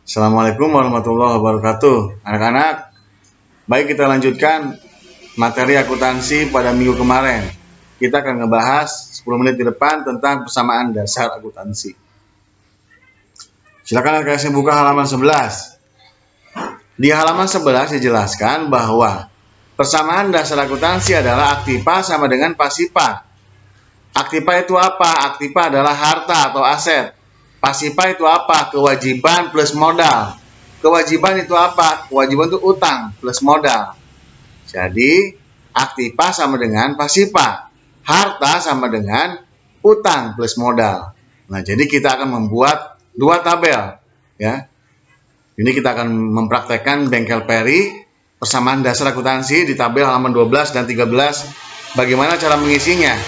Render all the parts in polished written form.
Assalamualaikum warahmatullahi wabarakatuh. Anak-anak, baik kita lanjutkan materi akuntansi pada minggu kemarin. Kita akan ngebahas 10 menit ke depan tentang persamaan dasar akuntansi. Silakan anak-anak buka halaman 11. Di halaman 11 dijelaskan bahwa persamaan dasar akuntansi adalah aktiva sama dengan pasiva. Aktiva itu apa? Aktiva adalah harta atau aset. Pasiva itu apa? Kewajiban plus modal. Kewajiban itu apa? Kewajiban itu utang plus modal. Jadi, aktiva sama dengan pasiva. Harta sama dengan utang plus modal. Nah, jadi kita akan membuat dua tabel. Ya. Ini kita akan mempraktekkan bengkel peri, persamaan dasar akuntansi di tabel halaman 12 dan 13. Bagaimana cara mengisinya?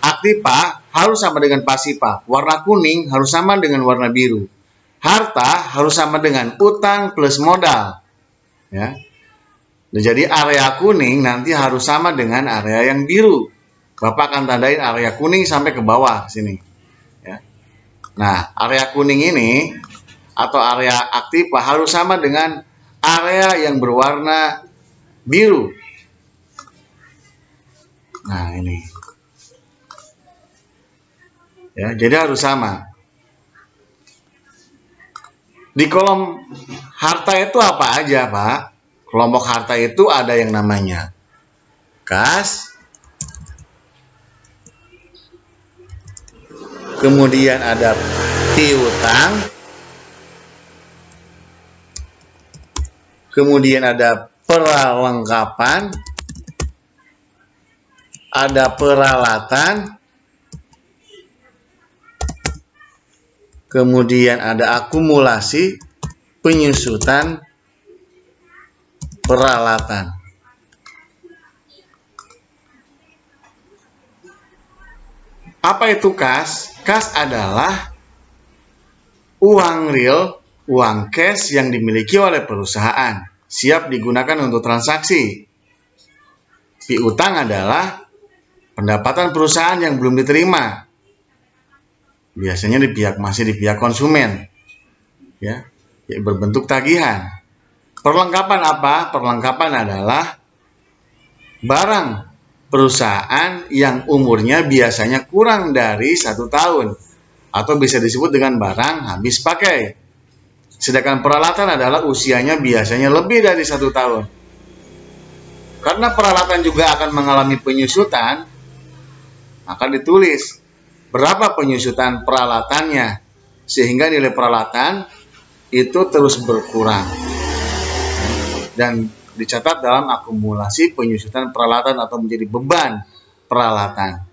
Aktiva harus sama dengan pasiva. Warna kuning harus sama dengan warna biru. Harta harus sama dengan utang plus modal. Ya. Jadi area kuning nanti harus sama dengan area yang biru. Bapak akan tandain area kuning sampai ke bawah sini. Ya. Nah, area kuning ini atau area aktiva harus sama dengan area yang berwarna biru. Nah, ini. Ya, jadi harus sama. Di kolom harta itu apa aja, Pak? Kelompok harta itu ada yang namanya kas, kemudian ada piutang, kemudian ada perlengkapan, ada peralatan, kemudian ada akumulasi, penyusutan, peralatan. Apa itu kas? Kas adalah uang real, uang cash yang dimiliki oleh perusahaan, siap digunakan untuk transaksi. Piutang adalah pendapatan perusahaan yang belum diterima. Biasanya masih di pihak konsumen, ya berbentuk tagihan. Perlengkapan apa? Perlengkapan adalah barang perusahaan yang umurnya biasanya kurang dari 1 tahun, atau bisa disebut dengan barang habis pakai. Sedangkan peralatan adalah usianya biasanya lebih dari 1 tahun. Karena peralatan juga akan mengalami penyusutan, maka ditulis berapa penyusutan peralatannya, sehingga nilai peralatan itu terus berkurang dan dicatat dalam akumulasi penyusutan peralatan atau menjadi beban peralatan.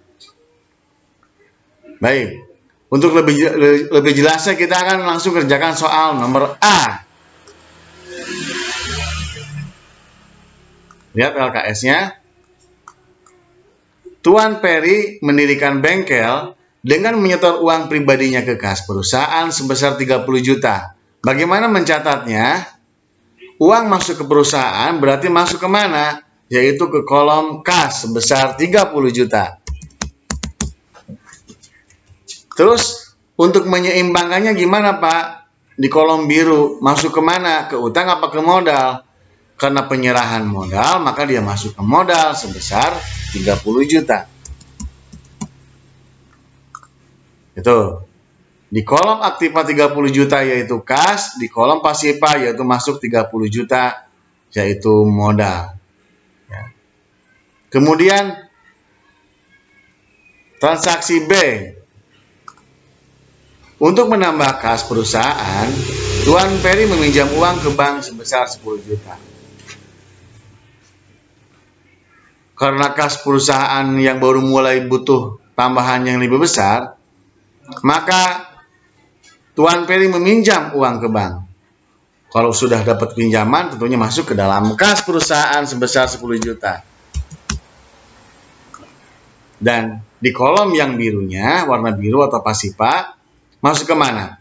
Baik, untuk lebih jelasnya kita akan langsung kerjakan soal nomor A. Lihat LKS-nya. Tuan Peri mendirikan bengkel dengan menyetor uang pribadinya ke kas perusahaan sebesar 30 juta. Bagaimana mencatatnya? Uang masuk ke perusahaan berarti masuk ke mana? Yaitu ke kolom kas sebesar 30 juta. Terus untuk menyeimbangkannya gimana, Pak? Di kolom biru masuk ke mana? Ke utang apa ke modal? Karena penyerahan modal, maka dia masuk ke modal sebesar 30 juta. Itu. Di kolom aktiva 30 juta yaitu kas, di kolom pasiva yaitu masuk 30 juta yaitu modal. Ya. Kemudian transaksi B. Untuk menambah kas perusahaan, Tuan Peri meminjam uang ke bank sebesar 10 juta. Karena kas perusahaan yang baru mulai butuh tambahan yang lebih besar, maka Tuan Peri meminjam uang ke bank. Kalau sudah dapat pinjaman, tentunya masuk ke dalam kas perusahaan sebesar 10 juta. Dan di kolom yang birunya, warna biru atau pasiva, masuk ke mana?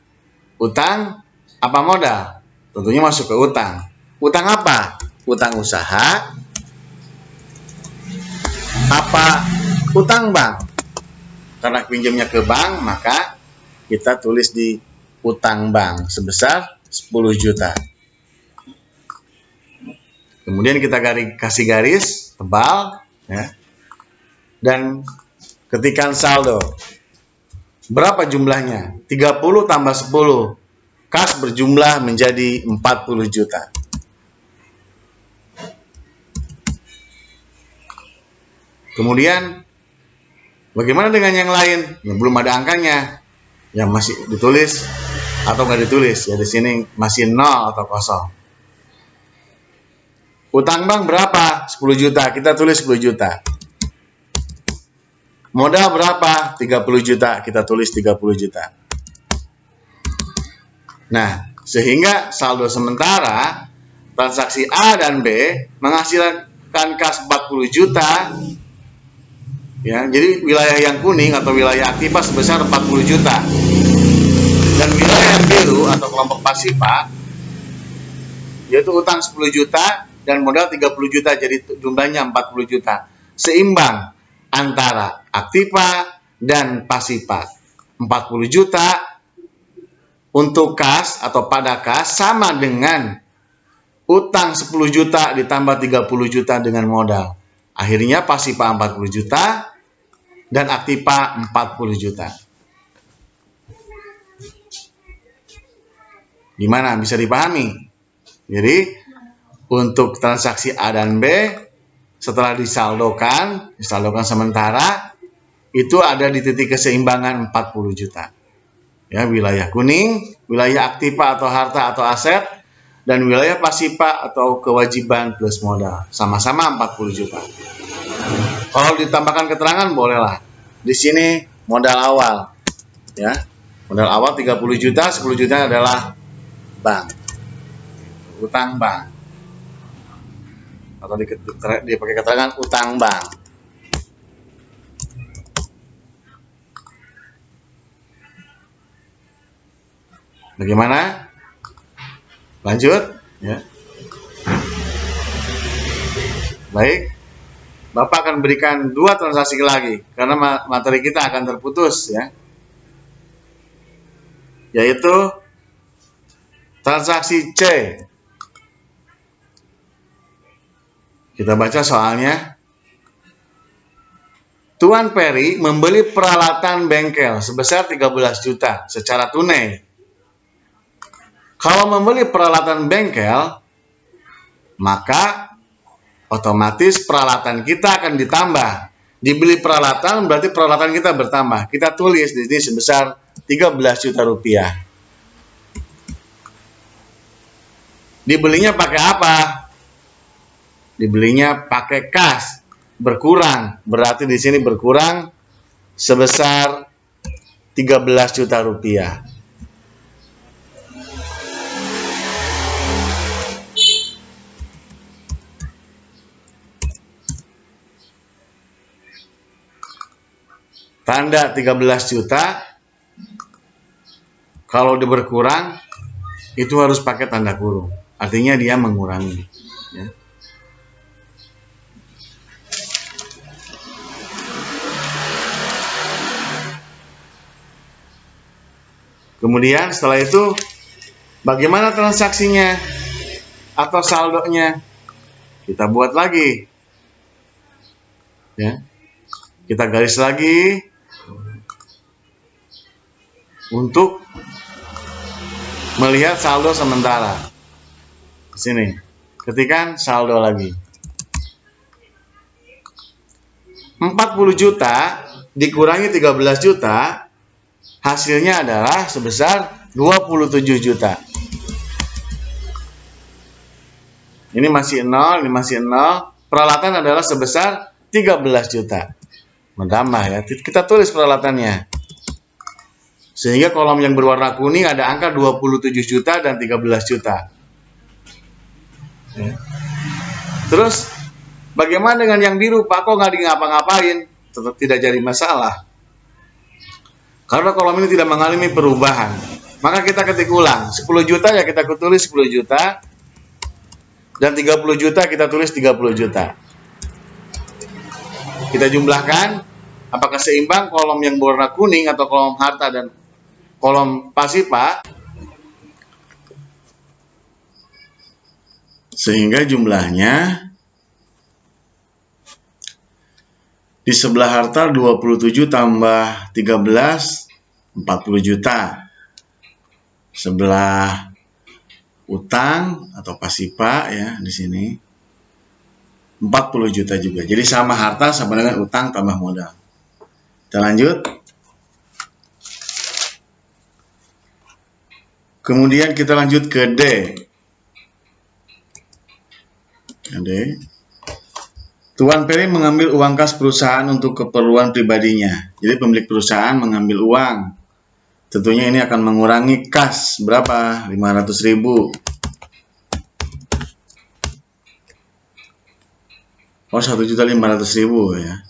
Utang apa modal? Tentunya masuk ke utang. Utang apa? Utang usaha apa utang bank? Karena pinjamnya ke bank, maka kita tulis di utang bank sebesar 10 juta. Kemudian kita kasih garis tebal, ya. Dan ketikkan saldo. Berapa jumlahnya? 30 tambah 10. Kas berjumlah menjadi 40 juta. Kemudian bagaimana dengan yang lain? Ya, belum ada angkanya. Yang masih ditulis atau nggak ditulis. Ya, di sini masih 0 atau kosong. Utang bank berapa? 10 juta. Kita tulis 10 juta. Modal berapa? 30 juta. Kita tulis 30 juta. Nah, sehingga saldo sementara transaksi A dan B menghasilkan kas 40 juta. Ya, jadi wilayah yang kuning atau wilayah aktiva sebesar 40 juta. Dan wilayah yang biru atau kelompok pasifa yaitu utang 10 juta dan modal 30 juta, jadi jumlahnya 40 juta. Seimbang antara aktiva dan pasifa. 40 juta untuk kas atau pada kas sama dengan utang 10 juta ditambah 30 juta dengan modal. Akhirnya pasifa 40 juta dan aktiva 40 juta. Gimana? Bisa dipahami? Jadi untuk transaksi A dan B setelah disaldokan sementara itu ada di titik keseimbangan 40 juta. Ya, wilayah kuning, wilayah aktiva atau harta atau aset, dan wilayah pasifa atau kewajiban plus modal. Sama-sama 40 juta. Kalau ditambahkan keterangan bolehlah. Di sini modal awal. Ya. Modal awal 30 juta, 10 juta adalah bank. Utang bank. Atau dipakai keterangan utang bank. Bagaimana? Lanjut, ya. Baik. Bapak akan berikan 2 transaksi lagi karena materi kita akan terputus, ya. Yaitu transaksi C. Kita baca soalnya. Tuan Peri membeli peralatan bengkel sebesar 13 juta secara tunai. Kalau membeli peralatan bengkel, maka otomatis peralatan kita akan ditambah. Dibeli peralatan berarti peralatan kita bertambah. Kita tulis di sini sebesar 13 juta rupiah. Dibelinya pakai apa? Dibelinya pakai kas, berkurang. Berarti di sini berkurang sebesar 13 juta rupiah. Tanda 13 juta, kalau dia berkurang, itu harus pakai tanda kurung. Artinya dia mengurangi. Ya. Kemudian setelah itu, bagaimana transaksinya atau saldonya? Kita buat lagi. Ya. Kita garis lagi untuk melihat saldo sementara. Di sini, ketikkan saldo lagi. 40 juta dikurangi 13 juta, hasilnya adalah sebesar 27 juta. Ini masih 0, ini masih 0. Peralatan adalah sebesar 13 juta. Menambah ya. Kita tulis peralatannya. Sehingga kolom yang berwarna kuning ada angka 27 juta dan 13 juta. Ya. Terus, bagaimana dengan yang biru? Pak, kok nggak ngapa-ngapain? Tetap tidak jadi masalah. Karena kolom ini tidak mengalami perubahan. Maka kita ketik ulang. 10 juta ya kita tulis 10 juta. Dan 30 juta kita tulis 30 juta. Kita jumlahkan. Apakah seimbang kolom yang berwarna kuning atau kolom harta dan kolom pasifa? Sehingga jumlahnya di sebelah harta 27 tambah 13 40 juta. Sebelah utang atau pasipa ya di sini 40 juta juga. Jadi sama harta sama dengan utang tambah modal. Kita lanjut. Kemudian kita lanjut ke D. D. Tuan Peri mengambil uang kas perusahaan untuk keperluan pribadinya. Jadi pemilik perusahaan mengambil uang. Tentunya ini akan mengurangi kas berapa? 500.000. Oh, 1.500.000 ya.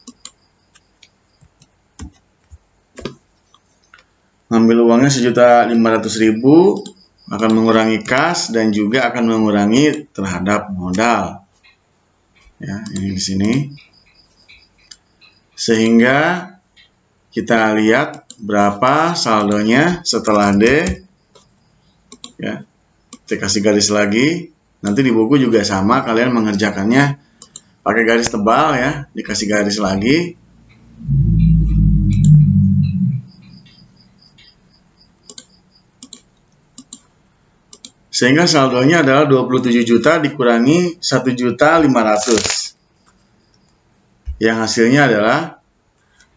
Ngambil uangnya 1.500.000 akan mengurangi kas dan juga akan mengurangi terhadap modal. Ya, ini di sini. Sehingga kita lihat berapa saldonya setelah D. Ya. Kita kasih garis lagi. Nanti di buku juga sama, kalian mengerjakannya pakai garis tebal ya, dikasih garis lagi. Sehingga saldonya adalah 27 juta dikurangi 1.500.000. Yang hasilnya adalah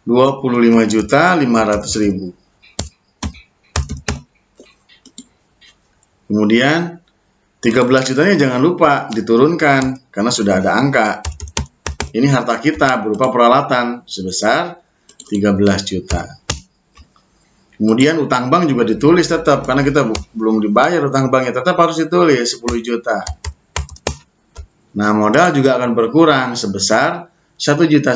25.500.000. Kemudian 13 jutanya jangan lupa diturunkan karena sudah ada angka. Ini harta kita berupa peralatan sebesar 13 juta. Kemudian utang bank juga ditulis tetap, karena kita belum dibayar utang banknya, tetap harus ditulis 10 juta. Nah, modal juga akan berkurang sebesar 1,5 juta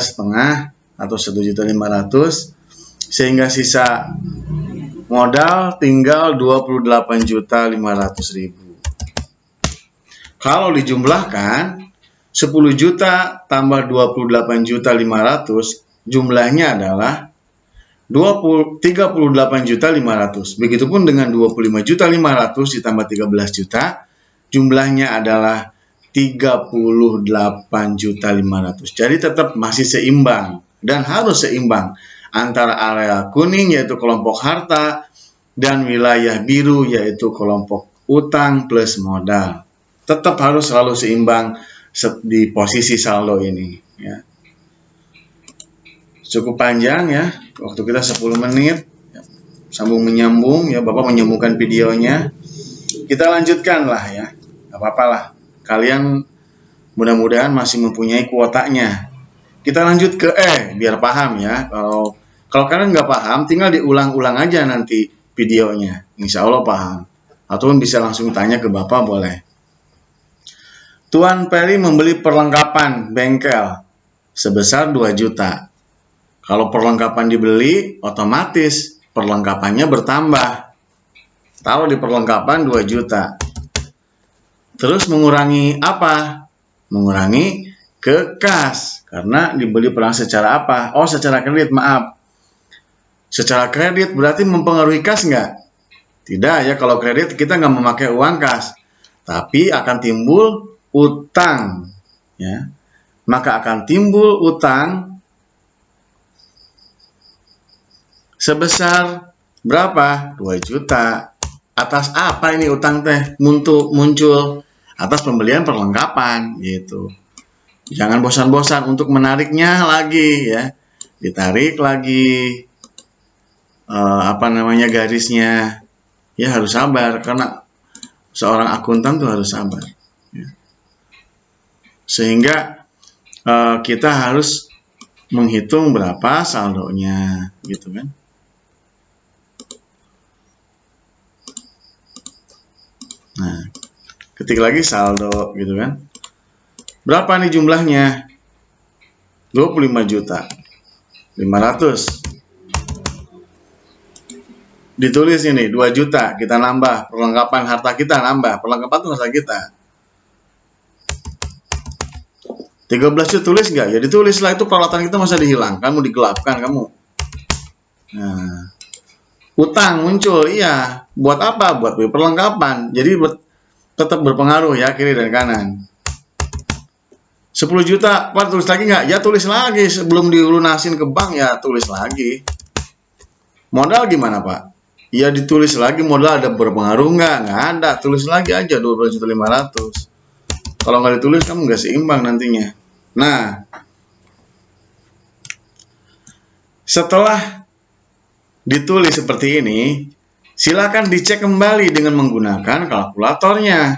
atau 1.500.000, sehingga sisa modal tinggal 28.500.000. Kalau dijumlahkan 10 juta tambah 28.500.000, jumlahnya adalah 38.500.000. Begitupun dengan 25.500.000 ditambah 13 juta, jumlahnya adalah 38.500.000. Jadi tetap masih seimbang dan harus seimbang antara area kuning yaitu kelompok harta dan wilayah biru yaitu kelompok utang plus modal. Tetap harus selalu seimbang di posisi saldo ini ya. Cukup panjang ya, waktu kita 10 menit, sambung menyambung ya, Bapak menyambungkan videonya. Kita lanjutkan lah ya, gak apa-apa lah. Kalian mudah-mudahan masih mempunyai kuotanya. Kita lanjut ke E, biar paham ya. Kalau kalian nggak paham, tinggal diulang-ulang aja nanti videonya. Insya Allah paham. Atau bisa langsung tanya ke Bapak boleh. Tuan Peri membeli perlengkapan bengkel sebesar 2 juta. Kalau perlengkapan dibeli, otomatis perlengkapannya bertambah. Taruh di perlengkapan 2 juta. Terus mengurangi apa? Mengurangi ke kas. Karena dibeli perang secara apa? Oh, secara kredit, maaf. Secara kredit berarti mempengaruhi kas nggak? Tidak ya, kalau kredit kita nggak memakai uang kas. Tapi akan timbul utang. Ya. Maka akan timbul utang sebesar berapa? 2 juta. Atas apa ini utang teh muncul? Atas pembelian perlengkapan gitu. Jangan bosan-bosan untuk menariknya lagi ya. Ditarik lagi garisnya. Ya harus sabar karena seorang akuntan tuh harus sabar. Ya. Sehingga kita harus menghitung berapa saldonya gitu kan. Nah, ketik lagi saldo gitu kan. Berapa nih jumlahnya? 25.500.000. Ditulis ini 2 juta, kita nambah perlengkapan harta kita, nambah perlengkapan itu harta kita. 13 juta tulis nggak? Ya ditulis lah, itu peralatan kita masa dihilangkan, mau digelapkan kamu. Nah, utang muncul, iya. Buat apa? Buat beli perlengkapan. Jadi tetap berpengaruh ya, kiri dan kanan. 10 juta, Pak tulis lagi nggak? Ya tulis lagi, sebelum dilunasin ke bank ya tulis lagi. Modal gimana Pak? Ya ditulis lagi, modal ada berpengaruh nggak? Nggak ada, tulis lagi aja 12.500.000. Kalau nggak ditulis kamu nggak seimbang nantinya. Nah, setelah ditulis seperti ini, silakan dicek kembali dengan menggunakan kalkulatornya.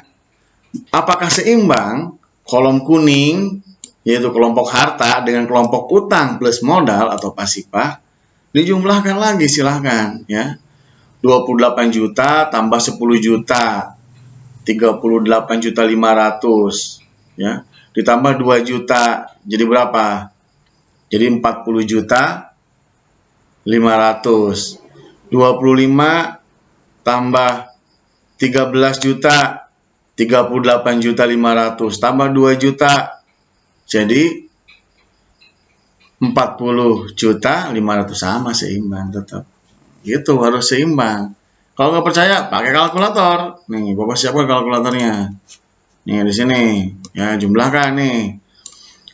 Apakah seimbang? Kolom kuning, yaitu kelompok harta, dengan kelompok utang plus modal atau pasifah, dijumlahkan lagi silahkan ya. 28 juta tambah 10 juta, 38.500.000 ya. Ditambah 2 juta, jadi berapa? Jadi 40 juta 500. 25 tambah 13 juta, 38.500.000 tambah 2 juta, jadi 40.500.000, sama seimbang tetap. Gitu, harus seimbang. Kalau nggak percaya, pakai kalkulator. Nih, Bapak siapkan kalkulatornya. Nih di sini, ya jumlahkan nih.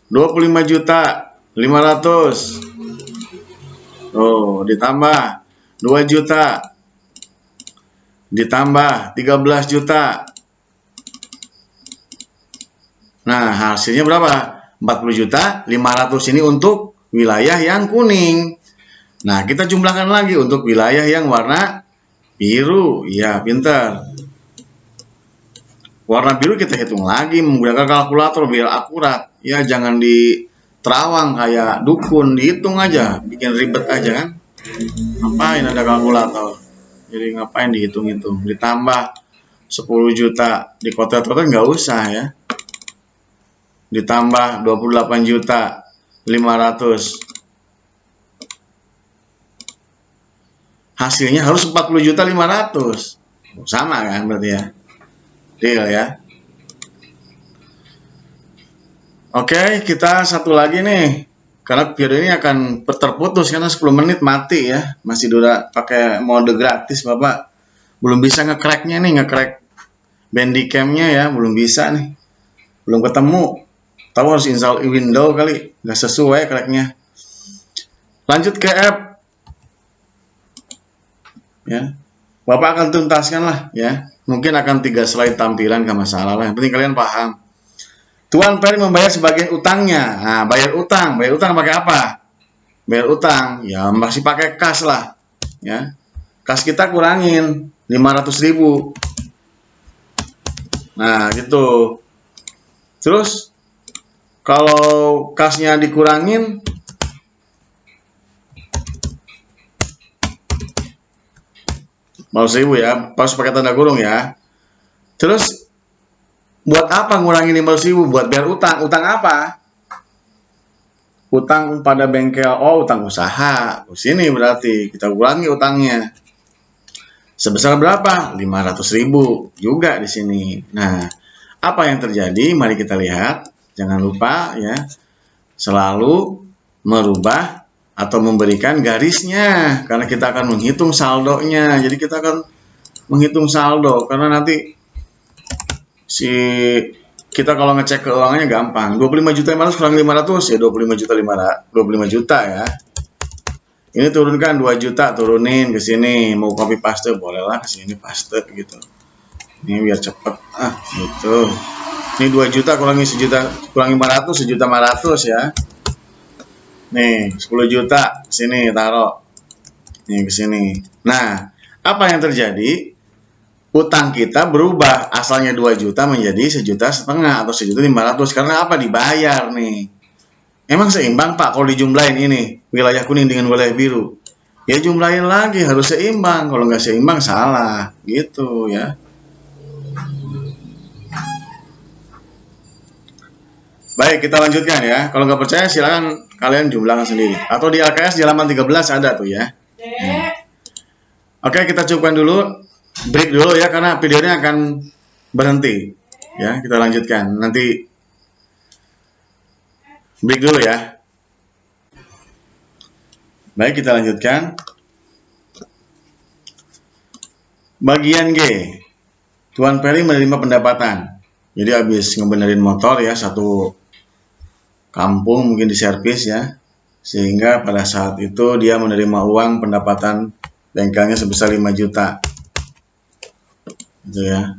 25.500.000. Oh, ditambah 2 juta. Ditambah 13 juta. Nah, hasilnya berapa? 40.500.000 ini untuk wilayah yang kuning. Nah, kita jumlahkan lagi untuk wilayah yang warna biru. Ya, pintar. Warna biru kita hitung lagi menggunakan kalkulator biar akurat. Ya, jangan di terawang kayak dukun, dihitung aja, bikin ribet aja kan. Ngapain ada kalkulator? Jadi ngapain dihitung-hitung? Ditambah 10 juta, di kotak-kotak nggak usah ya. Ditambah 28.500.000. Hasilnya harus 40.500.000. Sama kan berarti ya. Deal ya. Oke, kita satu lagi nih. Karena video ini akan terputus karena 10 menit mati ya. Masih pakai mode gratis Bapak. Belum bisa nge-cracknya nih, nge-crack Bandicam-nya ya, belum bisa nih. Belum ketemu. Tahu harus install Windows kali, nggak sesuai cracknya. Lanjut ke app. Ya. Bapak akan tuntaskan lah ya. Mungkin akan 3 slide tampilan, gak masalah lah. Yang penting kalian paham. Tuan Peri membayar sebagian utangnya. Nah, bayar utang pakai apa? Bayar utang, ya masih pakai kas lah. Ya, kas kita kurangin 500.000. Nah, gitu. Terus kalau kasnya dikurangin, mau 1.000 ya, harus pakai tanda kurung ya. Terus buat apa ngurangin 500.000? Buat bayar utang. Utang apa? Utang pada bengkel. Oh, utang usaha. Sini berarti kita kurangi utangnya. Sebesar berapa? 500.000 juga di sini. Nah, apa yang terjadi? Mari kita lihat. Jangan lupa ya, selalu merubah atau memberikan garisnya. Karena kita akan menghitung saldonya. Jadi kita akan menghitung saldo. Karena nanti kita kalau ngecek keuangannya gampang. 25.500.000 kurang 500 ya 25 juta ya. Ini turunkan 2 juta, turunin ke sini. Mau copy paste bolehlah ke sini paste gitu. Ini biar cepet gitu. Ini 2 juta kurangi 1 juta, kurang 500, 1.500.000 ya. Nih 10 juta sini taruh. Nih ke sini. Nah, apa yang terjadi? Utang kita berubah, asalnya 2 juta menjadi 1,5 juta atau 1.500.000 karena apa? Dibayar nih. Emang seimbang Pak kalau dijumlahin ini wilayah kuning dengan wilayah biru? Ya jumlahin lagi, harus seimbang. Kalau nggak seimbang salah, gitu ya. Baik, kita lanjutkan ya. Kalau nggak percaya silakan kalian jumlahkan sendiri. Atau di LKS di halaman 13 ada tuh ya. Oke, kita cukupkan dulu. Break dulu ya karena videonya akan berhenti ya, kita lanjutkan nanti. Break dulu ya. Baik, kita lanjutkan bagian G. Tuan Peri menerima pendapatan. Jadi habis ngebenerin motor ya, satu kampung mungkin diservis ya. Sehingga pada saat itu dia menerima uang pendapatan bengkelnya sebesar 5 juta. Gitu ya.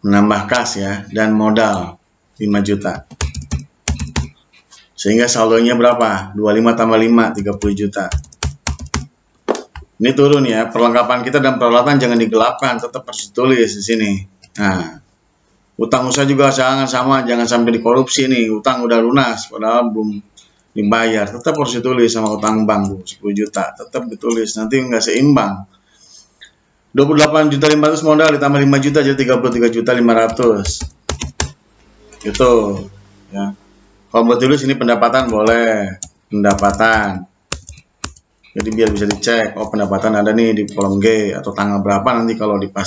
Menambah kas ya, dan modal 5 juta. Sehingga saldonya berapa? 25 tambah 5, 30 juta. Ini turun ya, perlengkapan kita dan peralatan jangan digelapkan, tetap harus ditulis di sini. Nah, utang usaha juga jangan sampai dikorupsi nih, utang udah lunas padahal belum dibayar, tetap harus ditulis sama utang bank 10 juta, tetap ditulis, nanti nggak seimbang. 28.500 modal ditambah 5 juta jadi 33.500. Gitu ya. Kalau buat tulis ini pendapatan boleh, pendapatan. Jadi biar bisa dicek, oh pendapatan ada nih di kolom G atau tanggal berapa nanti kalau di pas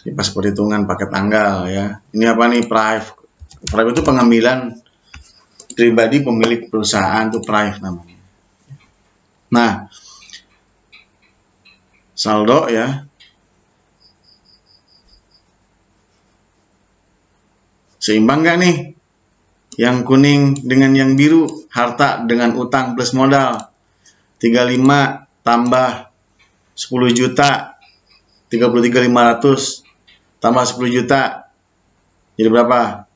di pas perhitungan pakai tanggal ya. Ini apa nih, prive. Prive itu pengambilan pribadi pemilik perusahaan, itu prive namanya. Nah, saldo ya. Seimbang nggak nih? Yang kuning dengan yang biru, harta dengan utang plus modal. 35 tambah 10 juta, 33.500 tambah 10 juta. Jadi berapa?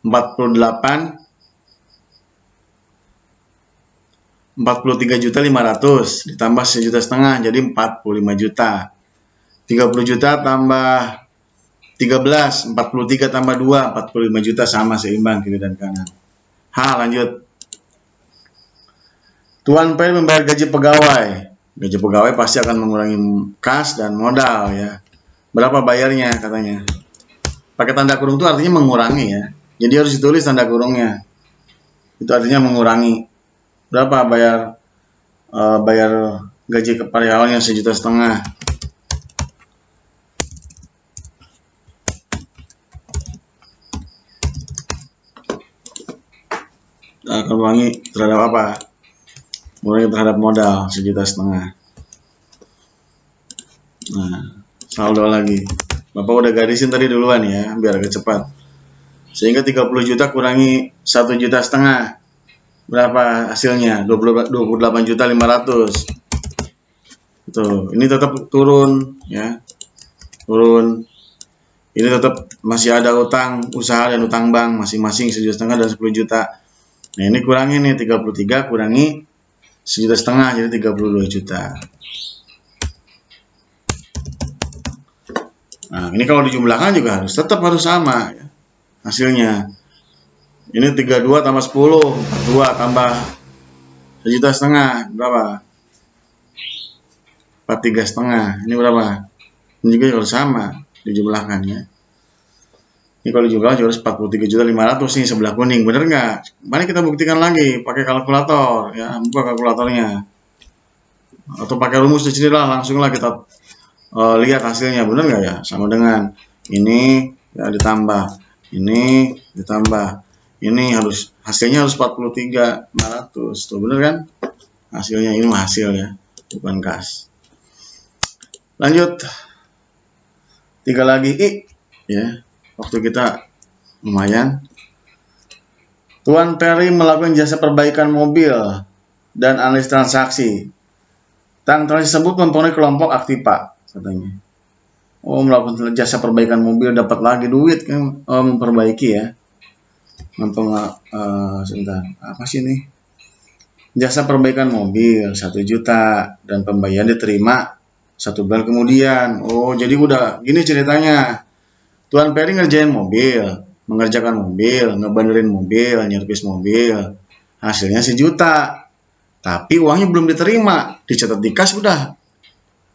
43.500 ditambah 1,5 juta jadi 45 juta. 30 juta tambah 13, 43 tambah 2, 45 juta, sama seimbang kiri dan kanan. Lanjut. Tuan Peri membayar gaji pegawai. Gaji pegawai pasti akan mengurangi kas dan modal ya. Berapa bayarnya katanya? Pakai tanda kurung itu artinya mengurangi ya. Jadi harus ditulis tanda kurungnya. Itu artinya mengurangi. Berapa bayar gaji karyawan yang 1,5 juta. Akan mengurangi terhadap apa? Mengurangi terhadap modal 1,5 juta. Nah, saldo lagi. Bapak udah garisin tadi duluan ya, biar agak cepat. Sehingga 30 juta kurangi 1,5 juta. Berapa hasilnya? 28.500. Tuh, ini tetap turun ya. Turun. Ini tetap masih ada utang usaha dan utang bank masing-masing 1,5 juta dan 10 juta. Nah, ini kurangi nih, 33 kurangi 1,5 juta jadi 32 juta. Nah, ini kalau dijumlahkan juga tetap harus sama ya, hasilnya. Ini 32 tambah 10, 42 tambah 1,5 juta berapa? 43,5. Ini berapa? Ini juga harus sama dijumlahkan ya. Ini kalau dijumlahkan juga harus 43.500 nih sebelah kuning, bener nggak? Mari kita buktikan lagi pakai kalkulator ya, buka kalkulatornya. Atau pakai rumus di sini lah, langsung lah kita lihat hasilnya, bener nggak ya? Sama dengan ini ya, ditambah ini ini harus hasilnya harus 43.500 tuh, bener kan? Hasilnya ini hasil ya, bukan kas. Lanjut, 3 lagi ya, waktu kita lumayan. Tuan Peri melakukan jasa perbaikan mobil dan analis transaksi. Transaksi tersebut mempengaruhi kelompok aktiva katanya. Oh, melakukan jasa perbaikan mobil dapat lagi duit kan? Oh, memperbaiki ya. Sebentar, apa sih ini? Jasa perbaikan mobil 1 juta dan pembayaran diterima 1 bulan kemudian. Oh, jadi udah gini ceritanya. Tuan Peri ngerjain mobil, mengerjakan mobil, ngebenerin mobil, nyervis mobil. Hasilnya 1 juta. Tapi uangnya belum diterima, dicatat di kas udah.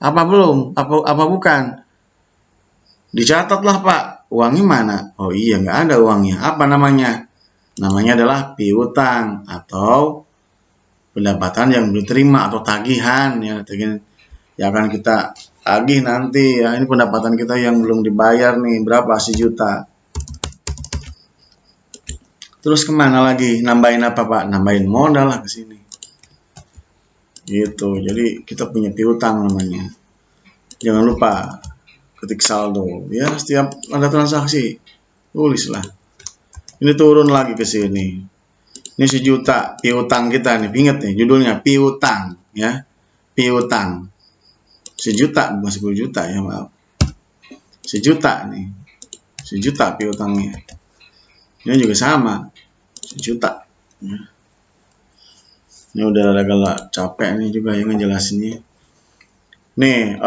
Apa belum? Apa bukan? Dicatatlah Pak, uangnya mana? Oh iya, nggak ada uangnya. Apa namanya? Namanya adalah piutang atau pendapatan yang belum diterima atau tagihan ya, yang akan kita tagih nanti ya. Ini pendapatan kita yang belum dibayar nih, berapa? 1 juta. Terus kemana lagi? Nambahin apa Pak? Nambahin modal lah ke sini. Gitu. Jadi kita punya piutang namanya. Jangan lupa ketik saldo ya, setiap ada transaksi tulislah. Ini turun lagi ke sini. Ini 1 juta piutang kita nih, ingat nih judulnya piutang ya, piutang 1 juta bukan 10 juta ya, maaf, 1 juta nih, 1 juta piutangnya. Ini juga sama 1 juta ya. Ini udah agak capek nih juga yang ngejelasinnya. Nih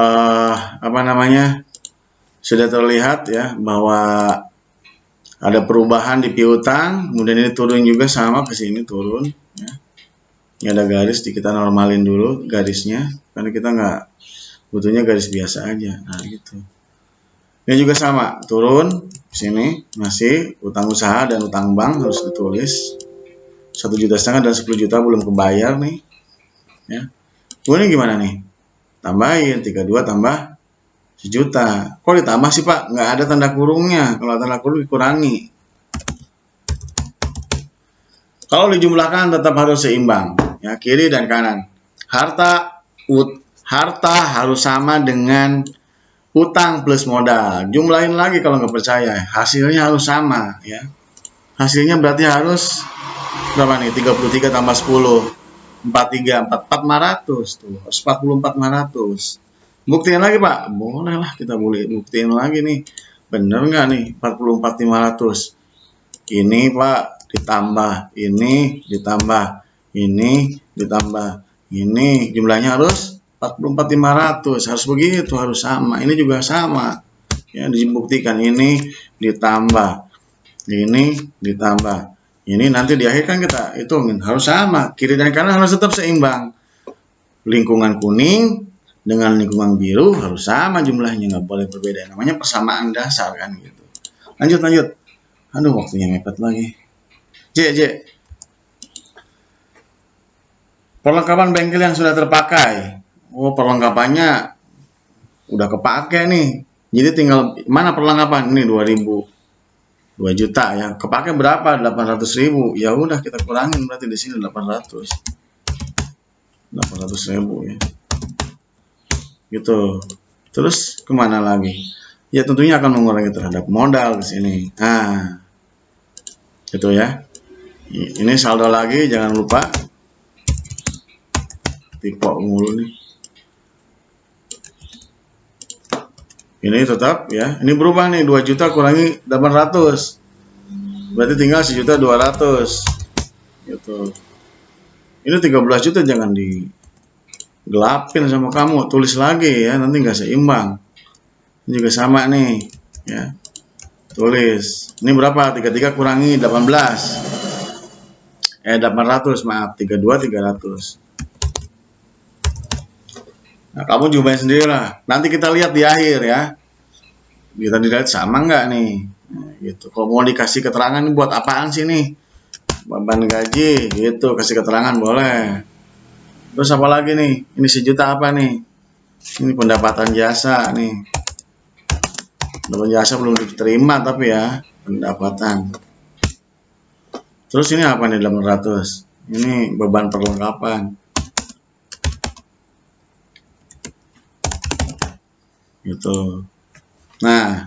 apa namanya, sudah terlihat ya bahwa ada perubahan di piutang, kemudian ini turun juga sama ke sini turun ya. Ini ada garis, kita normalin dulu garisnya karena kita nggak butuhnya garis biasa aja. Nah gitu. Ini juga sama turun sini, masih utang usaha dan utang bank harus ditulis 1,5 juta dan 10 juta belum kebayar nih ya. Ini gimana nih, tambahin 32 tambah 1 juta. Kok ditambah sih Pak? Nggak ada tanda kurungnya. Kalau tanda kurung dikurangi. Kalau dijumlahkan tetap harus seimbang, ya, kiri dan kanan. Harta harus sama dengan utang plus modal. Jumlahin lagi kalau nggak percaya. Hasilnya harus sama, ya. Hasilnya berarti harus berapa nih? 33 tambah 10. 43, 400 tuh. 44.500. Buktiin lagi Pak. Boleh lah, kita boleh buktiin lagi nih. Bener nggak nih 44.500? Ini Pak ditambah ini, ditambah ini, ditambah ini, jumlahnya harus 44.500, harus begitu, harus sama. Ini juga sama ya, dibuktikan ini ditambah ini, ditambah ini, nanti di akhir kan kita hitungin harus sama, kiri dan kanan harus tetap seimbang. Lingkungan kuning dengan lingkungan biru harus sama jumlahnya, nggak boleh berbeda, namanya persamaan dasar kan gitu. Lanjut. Aduh, waktunya mepet lagi. J. Perlengkapan bengkel yang sudah terpakai. Oh, perlengkapannya udah kepake nih. Jadi tinggal mana perlengkapan? Ini 2 juta ya. Kepake berapa? 800.000. Ya udah kita kurangin berarti di sini 800.000 ya. Gitu. Terus kemana lagi? Ya tentunya akan mengurangi terhadap modal di sini. Nah, gitu ya. Ini saldo lagi, jangan lupa. Tipe mulu nih. Ini tetap ya. Ini berubah nih, 2 juta kurangi 800. Berarti tinggal 1.200.000. Gitu. Ini 13 juta jangan digelapin sama kamu, tulis lagi ya, nanti nggak seimbang. Ini juga sama nih ya. Tulis. Ini berapa? 33 kurangi 18. 800, maaf, 300. Nah, kamu cobain sendiri lah. Nanti kita lihat di akhir ya. Kita dilihat sama nggak nih. Nah, gitu. Kalau mau dikasih keterangan ini buat apaan sih nih? Beban gaji, gitu. Kasih keterangan boleh. Terus apa lagi nih? Ini 1 juta apa nih? Ini pendapatan jasa nih. Pendapatan jasa belum diterima tapi ya, pendapatan. Terus ini apa nih 800? Ini beban perlengkapan. Gitu. Nah,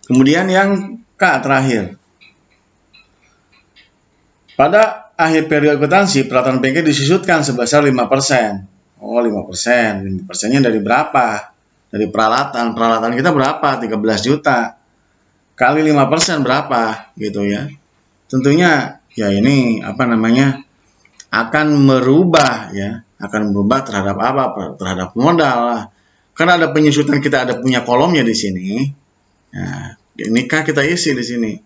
kemudian yang K terakhir. Pada akhir periode akuntansi, peralatan bengkel disusutkan sebesar 5%. Oh, 5%. 5%-nya dari berapa? Dari peralatan. Peralatan kita berapa? 13 juta. Kali 5% berapa? Gitu ya. Tentunya ya ini apa namanya? Akan merubah ya, akan berubah terhadap apa? Terhadap modal lah. Karena ada penyusutan, kita ada punya kolomnya di sini. Nah, ini kan kita isi di sini.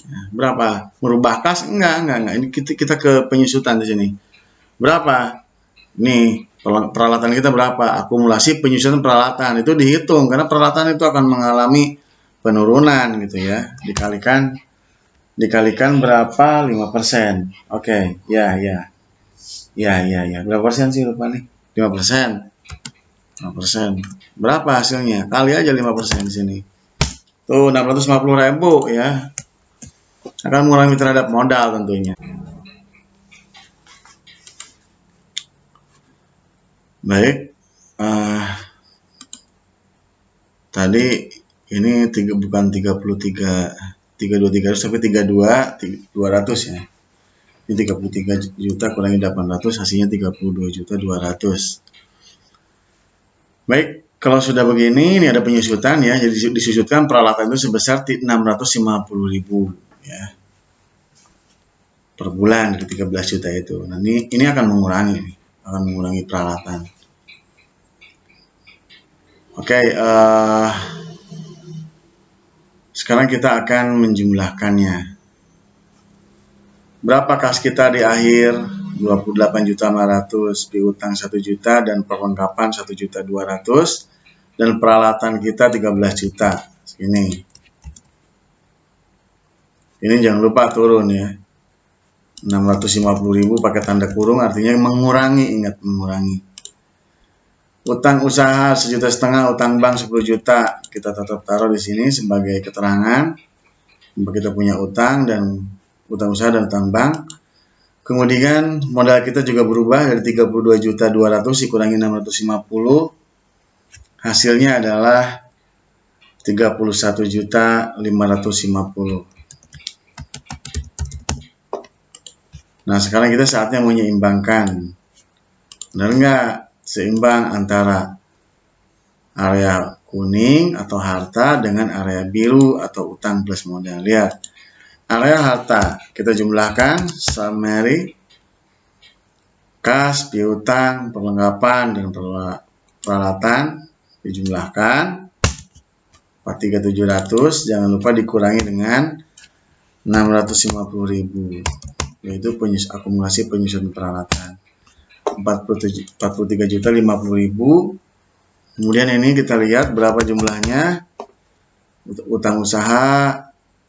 Nah, berapa? Merubah kas? Enggak. Ini kita ke penyusutan di sini. Berapa? Nih, peralatan kita berapa? Akumulasi penyusutan peralatan itu dihitung karena peralatan itu akan mengalami penurunan gitu ya. Dikalikan berapa? 5%. Oke, ya. Berapa persen sih lupa nih? 5%. 5%. Berapa hasilnya? Kali aja 5% di sini. Tuh 650.000 ya. Akan mengurangi terhadap modal tentunya. Baik. Tadi ini bukan 32.300 tapi 32.200 ya. Ini 33 juta kurangi 800 hasilnya 32.200. Baik, kalau sudah begini ini ada penyusutan ya. Jadi disusutkan peralatan itu sebesar 650.000 ya. Per bulan dari 13 juta itu. Nah, ini akan mengurangi peralatan. Oke, sekarang kita akan menjumlahkannya. Berapa kas kita di akhir? 28.500, piutang 1 juta dan perlengkapan 1.200.000 dan peralatan kita 13 juta. Segini. Ini jangan lupa turun ya. 650.000 pakai tanda kurung artinya mengurangi, ingat mengurangi. Utang usaha 1,5 juta, utang bank 10 juta. Kita tetap taruh di sini sebagai keterangan bahwa kita punya utang dan utang usaha dan utang bank. Kemudian modal kita juga berubah dari 32.200.000 dikurangi 650. Hasilnya adalah 31.550.000. Nah, sekarang kita saatnya menyeimbangkan. Benar nggak? Seimbang antara area kuning atau harta dengan area biru atau utang plus modal. Lihat, area harta kita jumlahkan summary, kas, piutang, perlengkapan, dan peralatan dijumlahkan 43.700. Jangan lupa dikurangi dengan 650.000, yaitu akumulasi penyusunan peralatan 43.050.000. Kemudian ini kita lihat berapa jumlahnya. Utang usaha,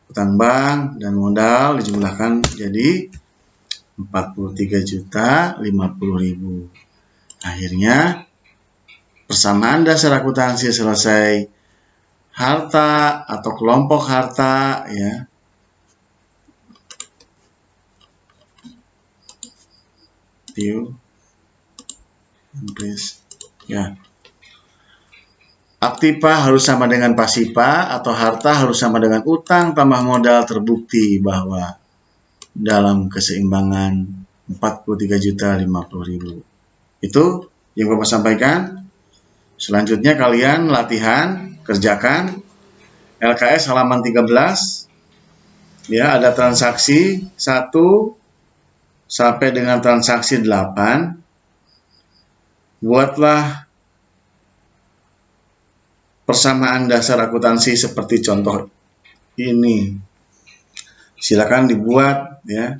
utang bank, dan modal dijumlahkan jadi 43.050.000. Akhirnya persamaan dasar akuntansi selesai. Harta atau kelompok harta ya. View. Ya. Aktiva harus sama dengan pasiva atau harta harus sama dengan utang tambah modal. Terbukti bahwa dalam keseimbangan 43.050.000. Itu yang Bapak sampaikan. Selanjutnya kalian latihan, kerjakan LKS halaman 13. Ya, ada transaksi 1 sampai dengan transaksi 8. Buatlah persamaan dasar akuntansi seperti contoh ini. Silakan dibuat ya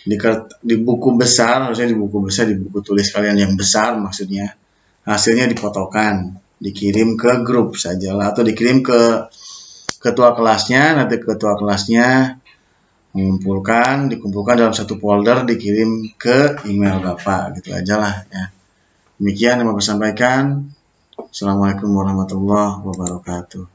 di buku besar, harusnya di buku besar, di buku tulis kalian yang besar maksudnya. Hasilnya difotokan, dikirim ke grup sajalah atau dikirim ke ketua kelasnya. Nanti ketua kelasnya dikumpulkan dalam satu folder, dikirim ke email Bapak, gitu aja lah ya. Demikian yang Bapak sampaikan. Assalamualaikum warahmatullahi wabarakatuh.